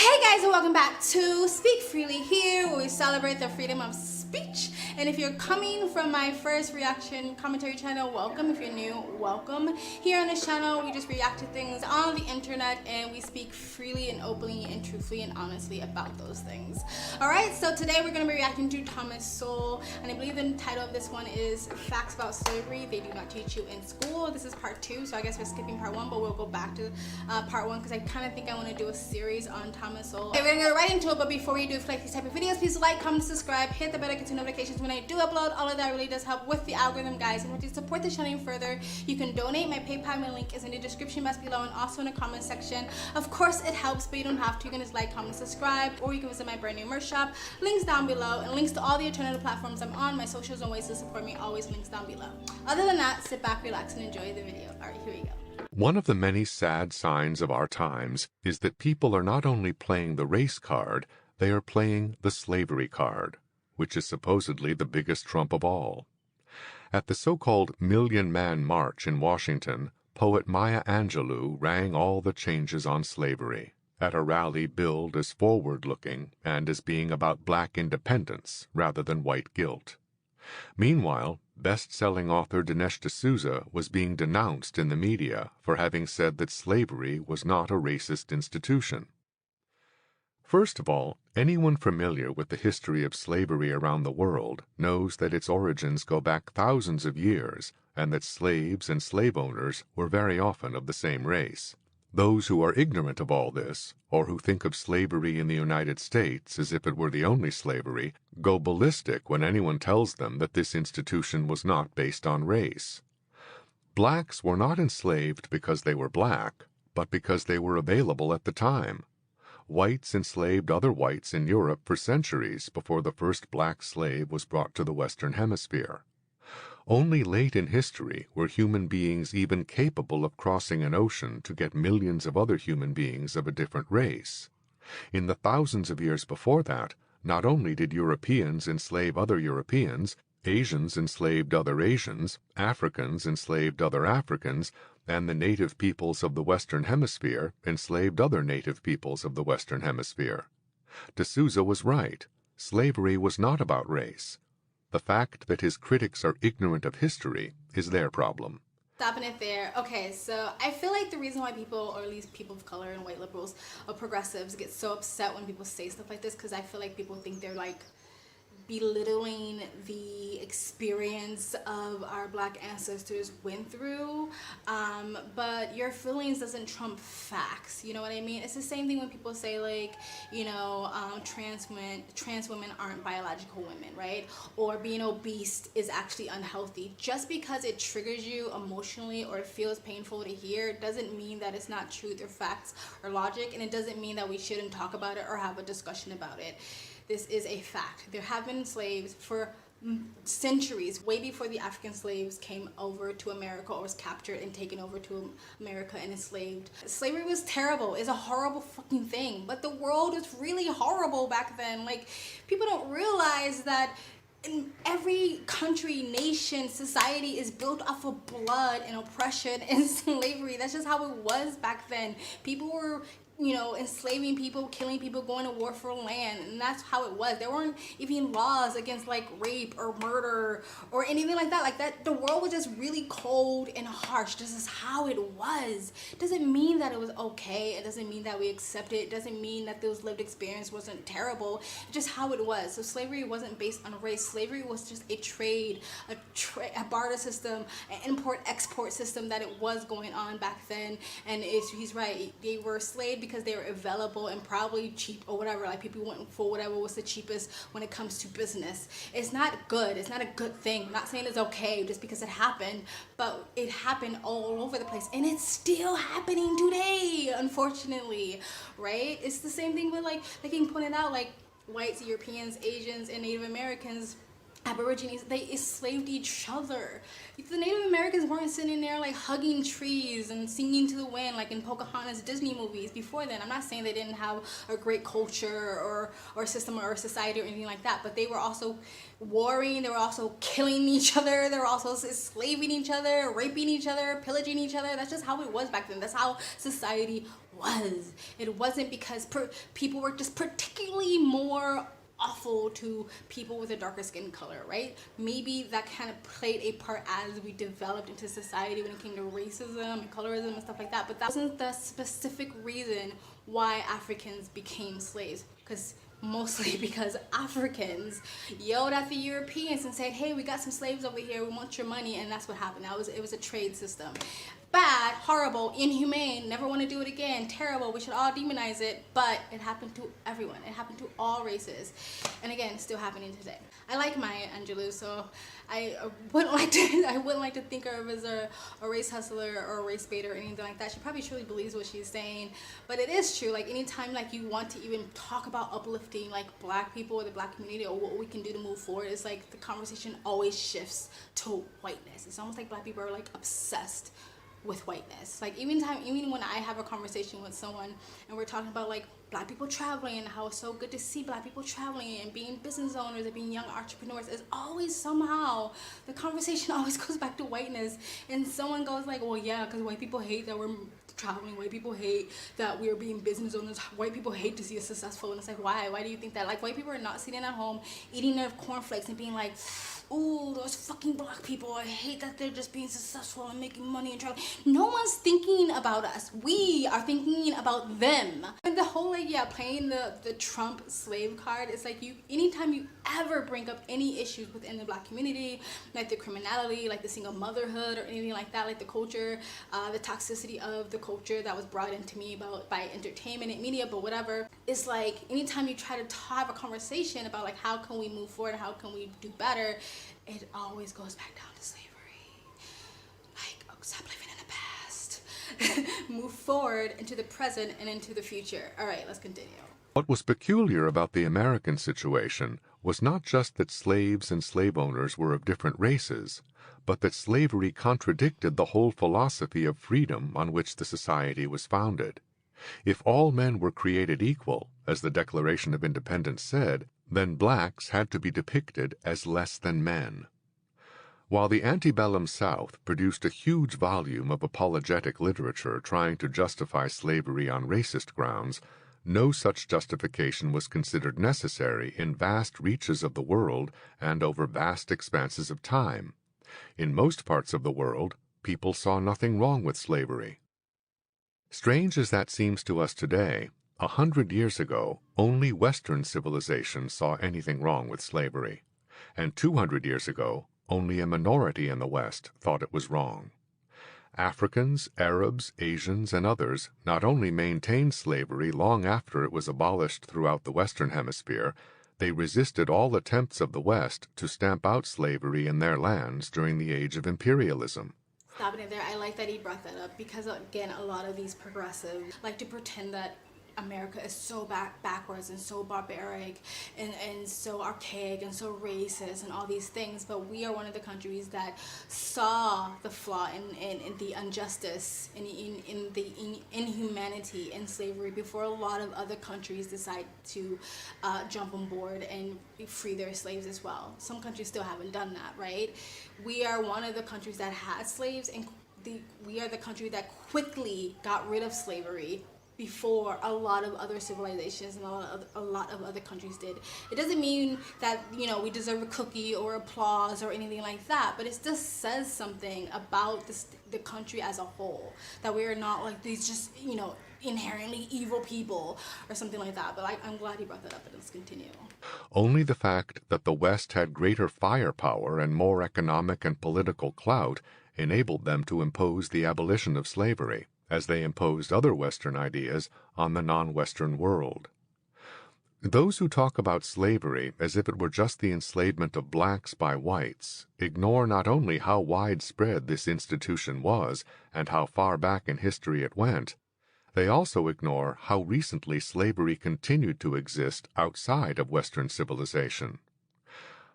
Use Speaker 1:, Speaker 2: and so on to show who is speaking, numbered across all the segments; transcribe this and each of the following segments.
Speaker 1: Hey guys, and welcome back to Speak Freely here, where we celebrate the freedom of speech. And if you're coming from my first reaction commentary channel, welcome. If you're new, welcome. Here on this channel, we just react to things on the internet and we speak freely and openly and truthfully and honestly about those things. Alright, so today we're going to be reacting to Thomas Sowell, and I believe the title of this one is Facts About Slavery They Do Not Teach You in School. This is part 2, so I guess we're skipping part 1, but we'll go back to part 1 because I kind of think I want to do a series on Thomas Sowell. Okay, we're going to get right into it, but before we do, if you like these type of videos, please like, comment, subscribe, hit the bell to get notifications when I do upload. All of that really does help with the algorithm, guys. And if you support the channel further, you can donate. My PayPal link is in the description box below and also in the comment section. Of course, it helps, but you don't have to. You can just like, comment, subscribe, or you can visit my brand new merch shop. Links down below, and links to all the alternative platforms I'm on, my socials and ways to support me, always links down below. Other than that, sit back, relax, and enjoy the video. All right, here we go.
Speaker 2: One of the many sad signs of our times is that people are not only playing the race card, they are playing the slavery card, which is supposedly the biggest trump of all. At the so-called Million Man March in Washington, poet Maya Angelou rang all the changes on slavery, at a rally billed as forward-looking and as being about black independence rather than white guilt. Meanwhile, best-selling author Dinesh D'Souza was being denounced in the media for having said that slavery was not a racist institution. First of all, anyone familiar with the history of slavery around the world knows that its origins go back thousands of years and that slaves and slave owners were very often of the same race. Those who are ignorant of all this, or who think of slavery in the United States as if it were the only slavery, go ballistic when anyone tells them that this institution was not based on race. Blacks were not enslaved because they were black, but because they were available at the time. Whites enslaved other whites in Europe for centuries before the first black slave was brought to the Western Hemisphere. Only late in history were human beings even capable of crossing an ocean to get millions of other human beings of a different race. In the thousands of years before that, not only did Europeans enslave other Europeans, Asians enslaved other Asians, Africans enslaved other Africans, and the native peoples of the Western Hemisphere enslaved other native peoples of the Western Hemisphere. D'Souza was right. Slavery was not about race. The fact that his critics are ignorant of history is their problem.
Speaker 1: Stopping it there. Okay, so I feel like the reason why people, or at least people of color and white liberals or progressives, get so upset when people say stuff like this, because I feel like people think they're like belittling the experience of our black ancestors went through, but your feelings doesn't trump facts, you know what I mean? It's the same thing when people say like, you know, trans women aren't biological women, right? Or being obese is actually unhealthy. Just because it triggers you emotionally or it feels painful to hear doesn't mean that it's not truth or facts or logic, and it doesn't mean that we shouldn't talk about it or have a discussion about it. This is a fact. There have been slaves for centuries, way before the African slaves came over to America or was captured and taken over to America and enslaved. Slavery was terrible. It's a horrible fucking thing. But the world was really horrible back then. Like, people don't realize that in every country, nation, society is built off of blood and oppression and slavery. That's just how it was back then. People were, you know, enslaving people, killing people, going to war for land, and that's how it was. There weren't even laws against like rape or murder or anything like that. Like that, the world was just really cold and harsh. This is how it was. It doesn't mean that it was okay. It doesn't mean that we accept it. It doesn't mean that those lived experience wasn't terrible. It's just how it was. So slavery wasn't based on race. Slavery was just a trade, a barter system, an import-export system that it was going on back then. And he's right. They were slaves because they were available and probably cheap or whatever. Like, people went for whatever was the cheapest when it comes to business. It's not good. It's not a good thing. I'm not saying it's okay just because it happened, but it happened all over the place, and it's still happening today, unfortunately, right? It's the same thing with, like you pointed out, like whites, Europeans, Asians, and Native Americans, Aborigines, they enslaved each other. The Native Americans weren't sitting there like hugging trees and singing to the wind like in Pocahontas Disney movies before then. I'm not saying they didn't have a great culture or system or society or anything like that, but they were also warring, they were also killing each other, they were also enslaving each other, raping each other, pillaging each other. That's just how it was back then. That's how society was. It wasn't because people were just particularly more awful to people with a darker skin color, right? Maybe that kind of played a part as we developed into society when it came to racism and colorism and stuff like that. But that wasn't the specific reason why Africans became slaves. Because mostly because Africans yelled at the Europeans and said, hey, we got some slaves over here, we want your money, and that's what happened. It was a trade system. Bad, horrible, inhumane, never want to do it again, terrible, we should all demonize it, but it happened to everyone. It happened to all races. And again, it's still happening today. I like Maya Angelou, so I wouldn't like to think of her as a race hustler or a race baiter or anything like that. She probably truly believes what she's saying, but it is true. Like anytime like you want to even talk about uplifting like Black people or the Black community or what we can do to move forward, it's like the conversation always shifts to whiteness. It's almost like Black people are like obsessed with whiteness. Like even when I have a conversation with someone and we're talking about like Black people traveling and how it's so good to see Black people traveling and being business owners and being young entrepreneurs, it's always somehow the conversation always goes back to whiteness, and someone goes like, well yeah, because white people hate that we're traveling, white people hate that we're being business owners, white people hate to see us successful. And it's like, why do you think that? Like white people are not sitting at home eating their cornflakes and being like, ooh, those fucking Black people, I hate that they're just being successful and making money and traveling. No one's thinking about us. We are thinking about them. And the whole like, yeah, playing the Trump slave card, it's like anytime you ever bring up any issues within the Black community, like the criminality, like the single motherhood or anything like that, like the culture, the toxicity of the culture that was brought into me by entertainment and media, but whatever, it's like anytime you try to have a conversation about like how can we move forward, how can we do better, it always goes back down to slavery. Like, oh, stop living in the past. Move forward into the present and into the future. All right, let's continue.
Speaker 2: What was peculiar about the American situation was not just that slaves and slave owners were of different races, but that slavery contradicted the whole philosophy of freedom on which the society was founded. If all men were created equal, as the Declaration of Independence said, then blacks had to be depicted as less than men. While the antebellum South produced a huge volume of apologetic literature trying to justify slavery on racist grounds, no such justification was considered necessary in vast reaches of the world and over vast expanses of time. In most parts of the world, people saw nothing wrong with slavery. Strange as that seems to us today, 100 years ago, only Western civilization saw anything wrong with slavery, and 200 years ago, only a minority in the West thought it was wrong. Africans, Arabs, Asians, and others not only maintained slavery long after it was abolished throughout the Western Hemisphere, they resisted all attempts of the West to stamp out slavery in their lands during the age of imperialism.
Speaker 1: Stopping it there, I like that he brought that up because, again, a lot of these progressives like to pretend that America is so backwards and so barbaric and so archaic and so racist and all these things, but we are one of the countries that saw the flaw in the injustice, in the inhumanity in slavery before a lot of other countries decide to jump on board and free their slaves as well. Some countries still haven't done that, right? We are one of the countries that had slaves, and we are the country that quickly got rid of slavery before a lot of other civilizations and a lot of other countries did. It doesn't mean that, you know, we deserve a cookie or applause or anything like that, but it just says something about the country as a whole, that we are not like these just, you know, inherently evil people or something like that. But I'm glad he brought that up, but let's continue.
Speaker 2: Only the fact that the West had greater firepower and more economic and political clout enabled them to impose the abolition of slavery, as they imposed other Western ideas on the non-Western world. Those who talk about slavery as if it were just the enslavement of blacks by whites ignore not only how widespread this institution was and how far back in history it went, they also ignore how recently slavery continued to exist outside of Western civilization.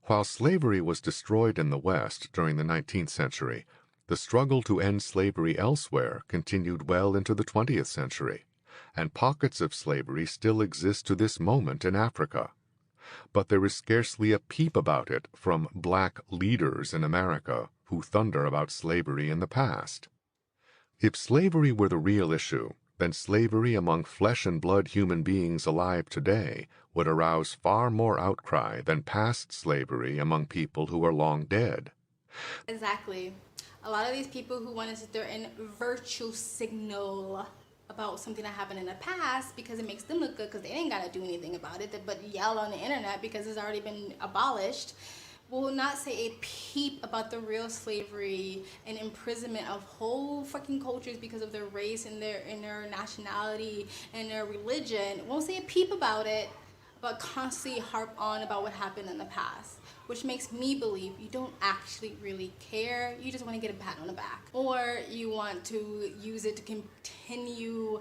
Speaker 2: While slavery was destroyed in the West during the 19th century, the struggle to end slavery elsewhere continued well into the 20th century, and pockets of slavery still exist to this moment in Africa. But there is scarcely a peep about it from black leaders in America who thunder about slavery in the past. If slavery were the real issue, then slavery among flesh and blood human beings alive today would arouse far more outcry than past slavery among people who are long dead.
Speaker 1: Exactly. A lot of these people who want to sit there and virtue signal about something that happened in the past because it makes them look good because they ain't got to do anything about it, but yell on the internet because it's already been abolished, will not say a peep about the real slavery and imprisonment of whole fucking cultures because of their race and their nationality and their religion. Won't say a peep about it, but constantly harp on about what happened in the past, which makes me believe you don't actually really care. You just want to get a pat on the back, or you want to use it to continue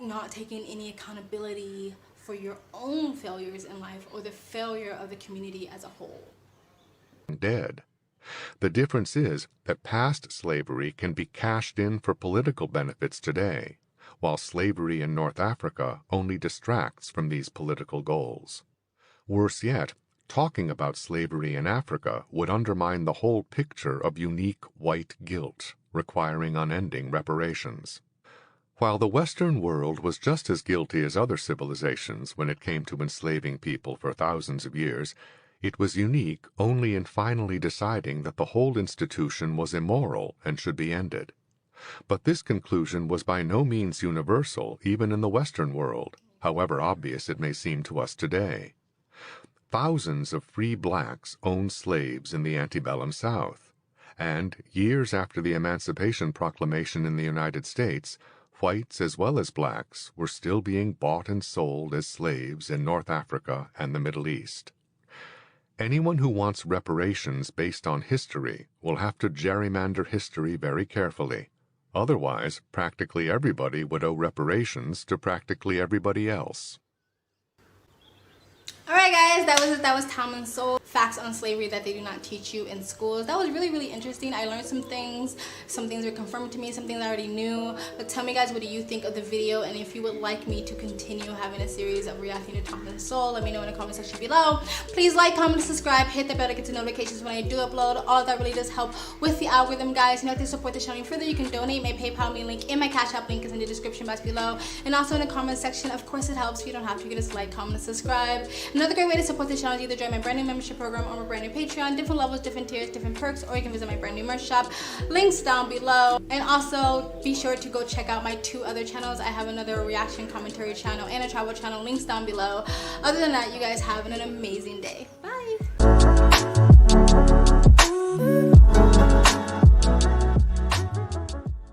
Speaker 1: not taking any accountability for your own failures in life or the failure of the community as a whole.
Speaker 2: Dead. The difference is that past slavery can be cashed in for political benefits today, while slavery in North Africa only distracts from these political goals. Worse yet, talking about slavery in Africa would undermine the whole picture of unique white guilt, requiring unending reparations. While the Western world was just as guilty as other civilizations when it came to enslaving people for thousands of years, it was unique only in finally deciding that the whole institution was immoral and should be ended. But this conclusion was by no means universal even in the Western world, however obvious it may seem to us today. Thousands of free blacks owned slaves in the antebellum South, and years after the Emancipation Proclamation in the United States, whites as well as blacks were still being bought and sold as slaves in North Africa and the Middle East. Anyone who wants reparations based on history will have to gerrymander history very carefully. Otherwise, practically everybody would owe reparations to practically everybody else.
Speaker 1: Alright guys, that was Tom and Sowell, facts on slavery that they do not teach you in schools. That was really, really interesting. I learned some things were confirmed to me, some things I already knew. But tell me guys, what do you think of the video? And if you would like me to continue having a series of reacting to Tom and Sowell, let me know in the comment section below. Please like, comment, subscribe, hit the bell to get the notifications when I do upload. All of that really does help with the algorithm, guys. You know, to support the channel further, you can donate. My PayPal me link and my Cash App link is in the description box below. And also in the comment section, of course it helps. You don't have to, just like, comment, and subscribe. Another great way to support the channel is either join my brand new membership program or my brand new Patreon. Different levels, different tiers, different perks, or you can visit my brand new merch shop. Links down below. And also be sure to go check out my 2 other channels. I have another reaction commentary channel and a travel channel. Links down below. Other than that, you guys have an amazing day. Bye.